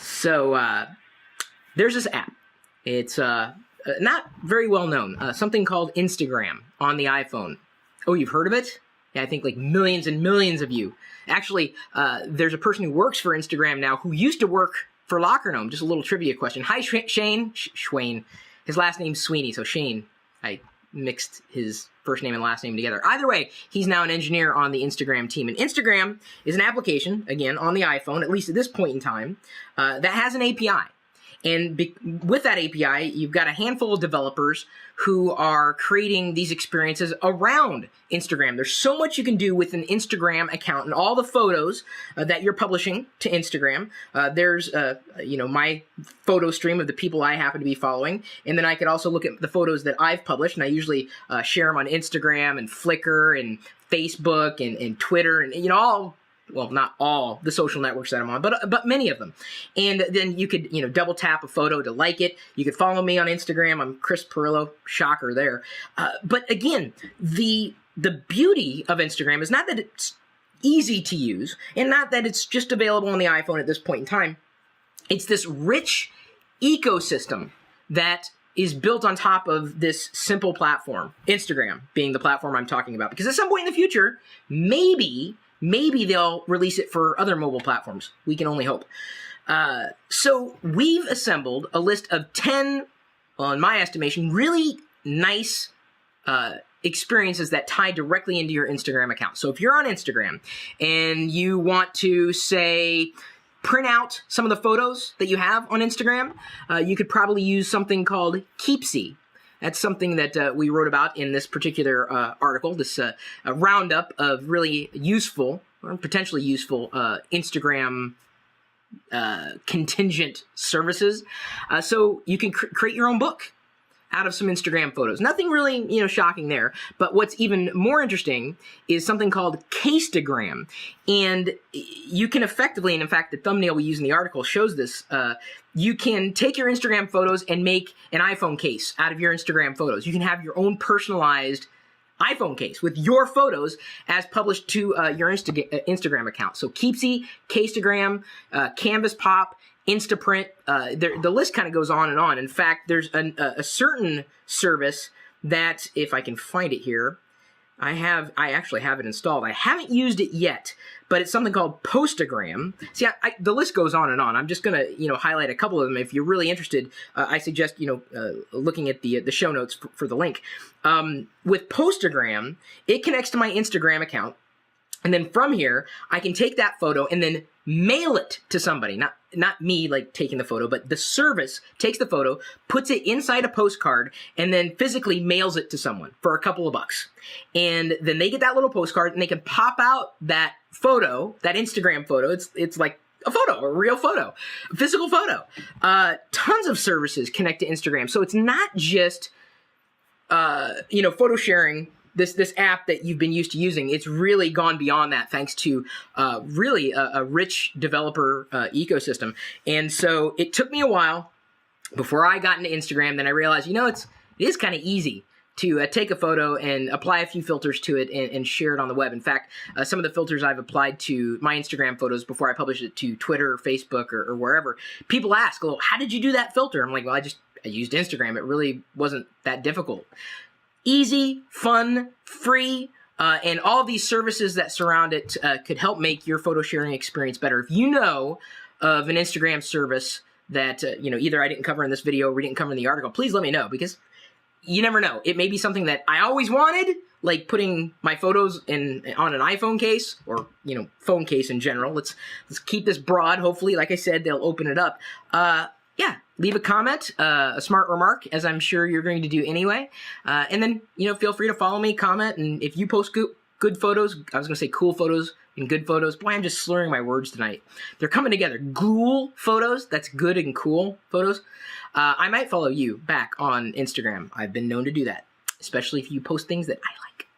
So there's this app. It's not very well known. Something called Instagram on the iPhone. Oh, you've heard of it? Yeah, I think like millions and millions of you. Actually, there's a person who works for Instagram now who used to work for Locker Gnome. Just a little trivia question. Hi, Shane. Schwain. His last name's Sweeney, so Shane. I mixed his first name and last name together. Either way, he's now an engineer on the Instagram team. And Instagram is an application, again, on the iPhone, at least at this point in time, that has an API. And with that API, you've got a handful of developers who are creating these experiences around Instagram. There's so much you can do with an Instagram account and all the photos that you're publishing to Instagram. There's, my photo stream of the people I happen to be following. And then I could also look at the photos that I've published. And I usually share them on Instagram and Flickr and Facebook and Twitter and, all. Well, not all the social networks that I'm on, but many of them. And then you could, double tap a photo to like it. You could follow me on Instagram. I'm Chris Pirillo. Shocker there. But again, the beauty of Instagram is not that it's easy to use and not that it's just available on the iPhone at this point in time. It's this rich ecosystem that is built on top of this simple platform, Instagram being the platform I'm talking about. Because at some point in the future, maybe they'll release it for other mobile platforms. We can only hope. So we've assembled a list of 10, in my estimation, really nice experiences that tie directly into your Instagram account. So if you're on Instagram and you want to, say, print out some of the photos that you have on Instagram, you could probably use something called Keepsy. That's something that we wrote about in this particular article, this roundup of really useful, or potentially useful, Instagram contingent services. So you can create your own book out of some Instagram photos. Nothing really, shocking there. But what's even more interesting is something called Castagram. And you can effectively, and in fact, the thumbnail we use in the article shows this, you can take your Instagram photos and make an iPhone case out of your Instagram photos. You can have your own personalized iPhone case with your photos as published to your Instagram account. So Keepsy, Castagram, Canvas Pop, Instaprint, the list kind of goes on and on. In fact, there's a certain service that, if I can find it here, I actually have it installed. I haven't used it yet, but it's something called Postagram. See, the list goes on and on. I'm just going to, highlight a couple of them. If you're really interested, I suggest, looking at the show notes for the link. With Postagram, it connects to my Instagram account. And then from here, I can take that photo and then mail it to somebody. Not me, like, taking the photo, but the service takes the photo, puts it inside a postcard, and then physically mails it to someone for a couple of bucks. And then they get that little postcard, and they can pop out that photo, that Instagram photo. It's like a photo, a real photo, a physical photo. Tons of services connect to Instagram. So it's not just, photo sharing, this app that you've been used to using. It's really gone beyond that thanks to really a rich developer ecosystem. And so it took me a while before I got into Instagram. Then I realized, it is kind of easy to take a photo and apply a few filters to it and share it on the web. In fact, some of the filters I've applied to my Instagram photos before I publish it to Twitter or Facebook or wherever, people ask, well, how did you do that filter? I'm like, well, I used Instagram. It really wasn't that difficult. Easy, fun, free, and all these services that surround it could help make your photo sharing experience better. If you know of an Instagram service that, either I didn't cover in this video or we didn't cover in the article, please let me know, because you never know. It may be something that I always wanted, like putting my photos on an iPhone case or, phone case in general. Let's keep this broad. Hopefully, like I said, they'll open it up. Leave a comment, a smart remark, as I'm sure you're going to do anyway. And then, feel free to follow me, comment, and if you post good photos, I was going to say cool photos and good photos. Boy, I'm just slurring my words tonight. They're coming together. Cool photos, that's good and cool photos. I might follow you back on Instagram. I've been known to do that, especially if you post things that I like.